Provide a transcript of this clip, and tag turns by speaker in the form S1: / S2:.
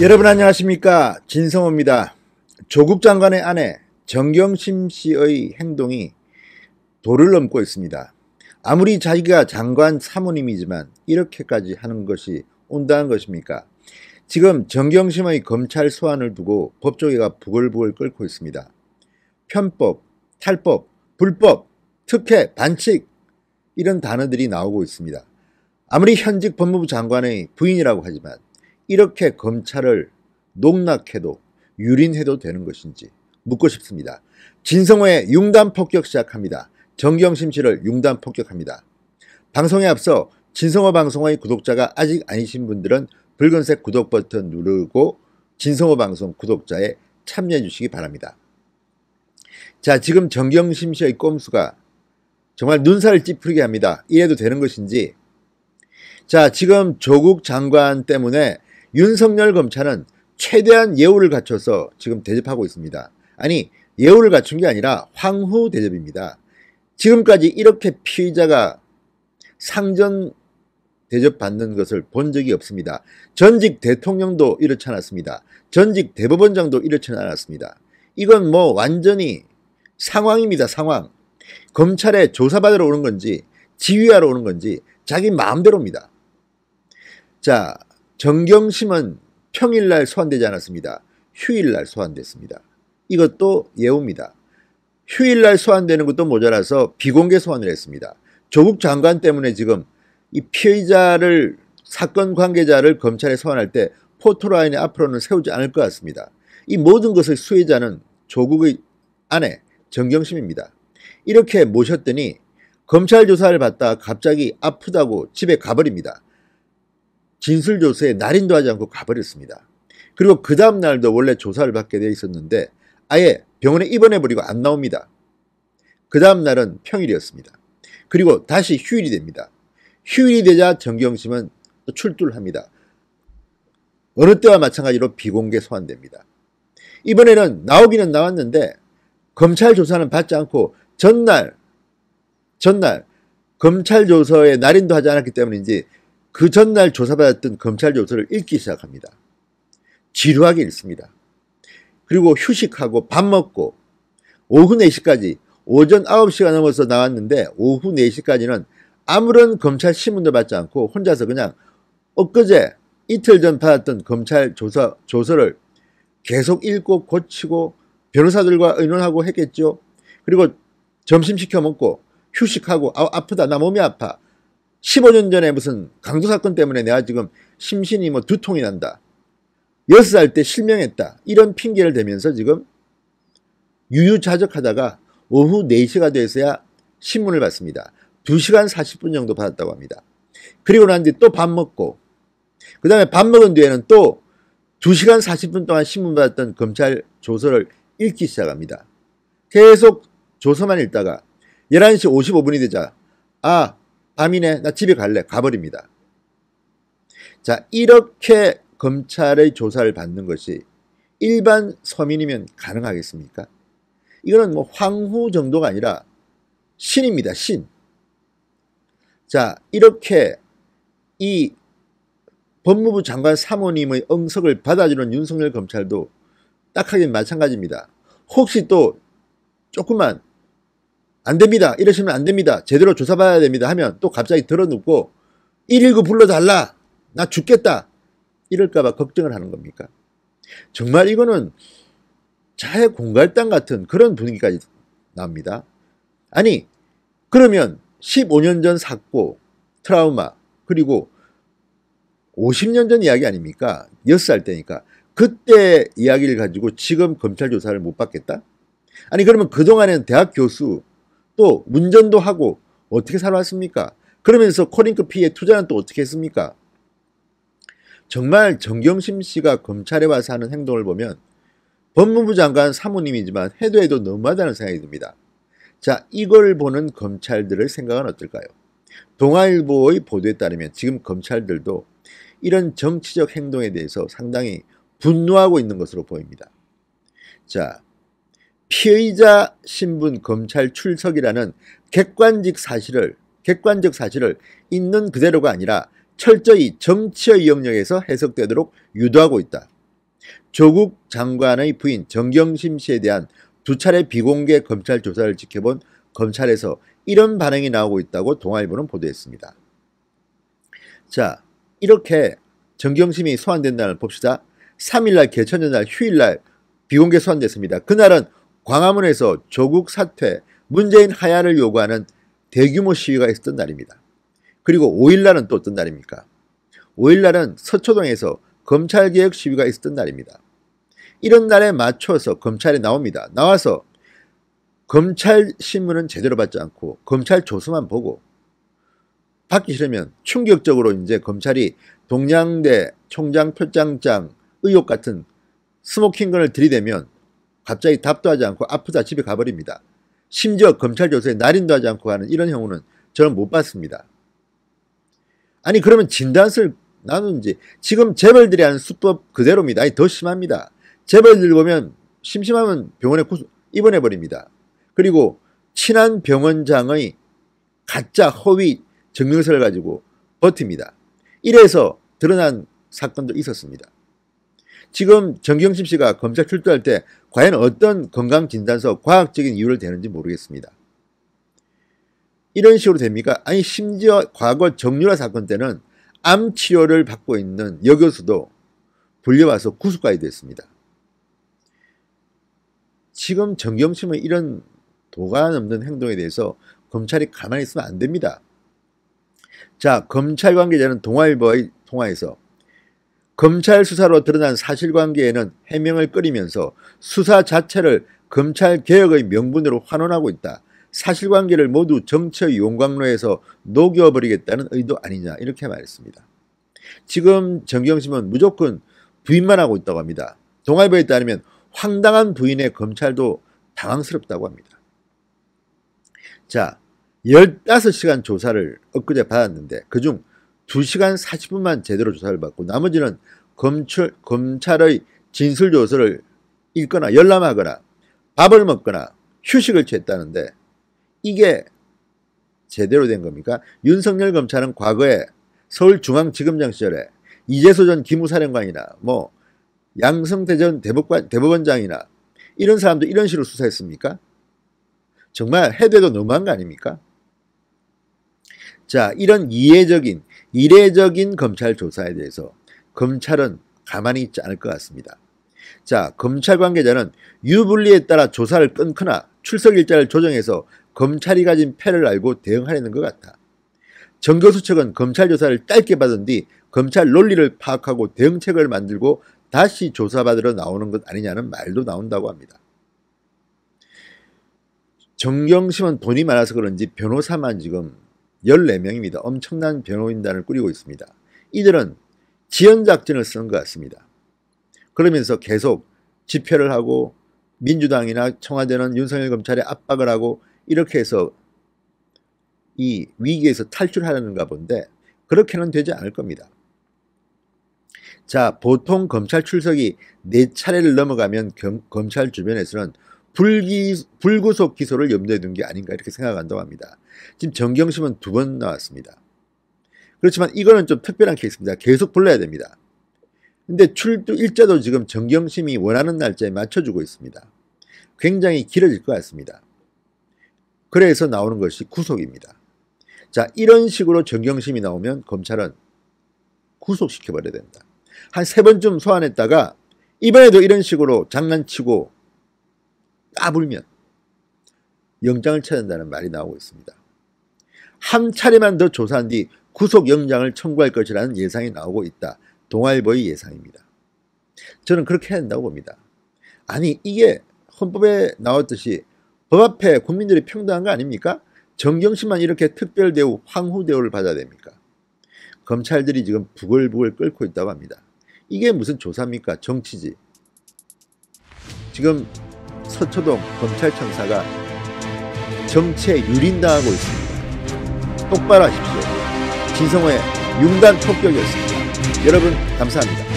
S1: 여러분 안녕하십니까, 진성호입니다. 조국 장관의 아내 정경심 씨의 행동이 도를 넘고 있습니다. 아무리 자기가 장관 사모님이지만 이렇게까지 하는 것이 온당한 것입니까? 지금 정경심의 검찰 소환을 두고 법조계가 부글부글 끓고 있습니다. 편법, 탈법, 불법, 특혜, 반칙 이런 단어들이 나오고 있습니다. 아무리 현직 법무부 장관의 부인이라고 하지만 이렇게 검찰을 농락해도 유린해도 되는 것인지 묻고 싶습니다. 진성호의 융단 폭격 시작합니다. 정경심 씨를 융단 폭격합니다. 방송에 앞서 진성호 방송의 구독자가 아직 아니신 분들은 붉은색 구독 버튼 누르고 진성호 방송 구독자에 참여해 주시기 바랍니다. 자, 지금 정경심 씨의 꼼수가 정말 눈살을 찌푸리게 합니다. 이래도 되는 것인지. 자, 지금 조국 장관 때문에 윤석열 검찰은 최대한 예우를 갖춰서 지금 대접하고 있습니다. 아니, 예우를 갖춘 게 아니라 황후 대접입니다. 지금까지 이렇게 피의자가 상전 대접받는 것을 본 적이 없습니다. 전직 대통령도 이렇지 않았습니다. 전직 대법원장도 이렇지 않았습니다. 이건 뭐 완전히 상황입니다. 상황. 검찰에 조사받으러 오는 건지 지휘하러 오는 건지 자기 마음대로입니다. 자, 정경심은 평일날 소환되지 않았습니다. 휴일날 소환됐습니다. 이것도 예우입니다. 휴일날 소환되는 것도 모자라서 비공개 소환을 했습니다. 조국 장관 때문에 지금 이 피의자를, 사건 관계자를 검찰에 소환할 때 포토라인에 앞으로는 세우지 않을 것 같습니다. 이 모든 것의 수혜자는 조국의 아내 정경심입니다. 이렇게 모셨더니 검찰 조사를 받다가 갑자기 아프다고 집에 가버립니다. 진술조서에 날인도 하지 않고 가버렸습니다. 그리고 그 다음 날도 원래 조사를 받게 되어 있었는데 아예 병원에 입원해버리고 안 나옵니다. 그 다음 날은 평일이었습니다. 그리고 다시 휴일이 됩니다. 휴일이 되자 정경심은 또 출두를 합니다. 어느 때와 마찬가지로 비공개 소환됩니다. 이번에는 나오기는 나왔는데 검찰 조사는 받지 않고 전날 검찰 조서에 날인도 하지 않았기 때문인지 그 전날 조사받았던 검찰 조서를 읽기 시작합니다. 지루하게 읽습니다. 그리고 휴식하고 밥 먹고 오후 4시까지, 오전 9시가 넘어서 나왔는데 오후 4시까지는 아무런 검찰 신문도 받지 않고 혼자서 그냥 엊그제 이틀 전 받았던 검찰 조서를 계속 읽고 고치고 변호사들과 의논하고 했겠죠. 그리고 점심 시켜 먹고 휴식하고 아프다, 나 몸이 아파, 15년 전에 무슨 강도 사건 때문에 내가 지금 심신이 뭐 두통이 난다, 6살 때 실명했다, 이런 핑계를 대면서 지금 유유자적하다가 오후 4시가 돼서야 신문을 받습니다. 2시간 40분 정도 받았다고 합니다. 그리고 난 뒤 또 밥 먹고 그 다음에 밥 먹은 뒤에는 또 2시간 40분 동안 신문 받았던 검찰 조서를 읽기 시작합니다. 계속 조서만 읽다가 11시 55분이 되자 밤이네, 나 집에 갈래, 가버립니다. 자, 이렇게 검찰의 조사를 받는 것이 일반 서민이면 가능하겠습니까? 이거는 뭐 황후 정도가 아니라 신입니다. 신. 자, 이렇게 이 법무부 장관 사모님의 응석을 받아주는 윤석열 검찰도 딱하게 마찬가지입니다. 혹시 또 조금만 안 됩니다, 이러시면 안 됩니다, 제대로 조사받아야 됩니다 하면 또 갑자기 들어눕고 119 불러달라, 나 죽겠다, 이럴까봐 걱정을 하는 겁니까? 정말 이거는 자해 공갈당 같은 그런 분위기까지 나옵니다. 아니, 그러면 15년 전 사고, 트라우마, 그리고 50년 전 이야기 아닙니까? 6살 때니까. 그때 이야기를 가지고 지금 검찰 조사를 못 받겠다? 아니, 그러면 그동안에는 대학 교수, 또 운전도 하고 어떻게 살아왔습니까? 그러면서 코링크 피해 투자는 또 어떻게 했습니까? 정말 정경심 씨가 검찰에 와서 하는 행동을 보면 법무부 장관 사모님이지만 해도 너무하다는 생각이 듭니다. 자, 이걸 보는 검찰들의 생각은 어떨까요? 동아일보의 보도에 따르면 지금 검찰들도 이런 정치적 행동에 대해서 상당히 분노하고 있는 것으로 보입니다. 자, 피의자 신분 검찰 출석이라는 객관적 사실을 있는 그대로가 아니라 철저히 정치의 영역에서 해석되도록 유도하고 있다. 조국 장관의 부인 정경심 씨에 대한 2차례 비공개 검찰 조사를 지켜본 검찰에서 이런 반응이 나오고 있다고 동아일보는 보도했습니다. 자, 이렇게 정경심이 소환된 날을 봅시다. 3일날 개천절날 휴일날 비공개 소환됐습니다. 그날은 광화문에서 조국 사퇴, 문재인 하야를 요구하는 대규모 시위가 있었던 날입니다. 그리고 5일날은 또 어떤 날입니까? 5일날은 서초동에서 검찰개혁 시위가 있었던 날입니다. 이런 날에 맞춰서 검찰에 나옵니다. 나와서 검찰 신문은 제대로 받지 않고 검찰 조서만 보고 받기 싫으면 충격적으로 이제 검찰이 동양대 총장 표창장 의혹 같은 스모킹건을 들이대면 갑자기 답도 하지 않고 아프다 집에 가버립니다. 심지어 검찰 조서에 날인도 하지 않고 하는 이런 경우는 저는 못 봤습니다. 아니 그러면 진단서를 나누는지. 지금 재벌들이 하는 수법 그대로입니다. 아니 더 심합니다. 재벌들 보면 심심하면 병원에 입원해버립니다. 그리고 친한 병원장의 가짜 허위 증명서를 가지고 버팁니다. 이래서 드러난 사건도 있었습니다. 지금 정경심 씨가 검찰 출두할 때 과연 어떤 건강진단서 과학적인 이유를 대는지 모르겠습니다. 이런 식으로 됩니까? 아니 심지어 과거 정유라 사건 때는 암 치료를 받고 있는 여교수도 불려와서 구속까지 됐습니다. 지금 정경심의 이런 도가 넘는 행동에 대해서 검찰이 가만히 있으면 안 됩니다. 자, 검찰 관계자는 동아일보의 통화에서 검찰 수사로 드러난 사실관계에는 해명을 끓이면서 수사 자체를 검찰개혁의 명분으로 환원하고 있다. 사실관계를 모두 정치의 용광로에서 녹여버리겠다는 의도 아니냐 이렇게 말했습니다. 지금 정경심은 무조건 부인만 하고 있다고 합니다. 동아일보에 따르면 황당한 부인의 검찰도 당황스럽다고 합니다. 자, 15시간 조사를 엊그제 받았는데 그중 2시간 40분만 제대로 조사를 받고 나머지는 검찰의 진술조서를 읽거나 열람하거나 밥을 먹거나 휴식을 취했다는데 이게 제대로 된 겁니까? 윤석열 검찰은 과거에 서울중앙지검장 시절에 이재소 전 기무사령관이나 뭐 양성태 전 대법원장이나 이런 사람도 이런 식으로 수사했습니까? 정말 해대도 너무한 거 아닙니까? 자, 이런 이례적인 검찰 조사에 대해서 검찰은 가만히 있지 않을 것 같습니다. 자, 검찰 관계자는 유불리에 따라 조사를 끊거나 출석 일자를 조정해서 검찰이 가진 패를 알고 대응하려는 것 같다. 정 교수 측은 검찰 조사를 짧게 받은 뒤 검찰 논리를 파악하고 대응책을 만들고 다시 조사받으러 나오는 것 아니냐는 말도 나온다고 합니다. 정경심은 돈이 많아서 그런지 변호사만 지금 14명입니다. 엄청난 변호인단을 꾸리고 있습니다. 이들은 지연작전을 쓰는 것 같습니다. 그러면서 계속 집회를 하고 민주당이나 청와대는 윤석열 검찰에 압박을 하고 이렇게 해서 이 위기에서 탈출하려는가 본데 그렇게는 되지 않을 겁니다. 자, 보통 검찰 출석이 4차례를 넘어가면 검찰 주변에서는 불구속 기소를 염두에 둔 게 아닌가 이렇게 생각한다고 합니다. 지금 정경심은 2번 나왔습니다. 그렇지만 이거는 좀 특별한 케이스입니다. 계속 불러야 됩니다. 근데 출두 일자도 지금 정경심이 원하는 날짜에 맞춰주고 있습니다. 굉장히 길어질 것 같습니다. 그래서 나오는 것이 구속입니다. 자, 이런 식으로 정경심이 나오면 검찰은 구속시켜버려야 된다. 한 3번쯤 소환했다가 이번에도 이런 식으로 장난치고 까불면 영장을 쳐야 된다는 말이 나오고 있습니다. 한 차례만 더 조사한 뒤 구속영장을 청구할 것이라는 예상이 나오고 있다. 동아일보의 예상입니다. 저는 그렇게 해야 된다고 봅니다. 아니 이게 헌법에 나왔듯이 법 앞에 국민들이 평등한 거 아닙니까? 정경심만 이렇게 특별대우, 황후대우를 받아야 됩니까? 검찰들이 지금 부글부글 끓고 있다고 합니다. 이게 무슨 조사입니까? 정치지. 지금 서초동 검찰청사가 정치에 유린당하고 있습니다. 똑바로 하십시오. 진성호의 융단 폭격이었습니다. 여러분 감사합니다.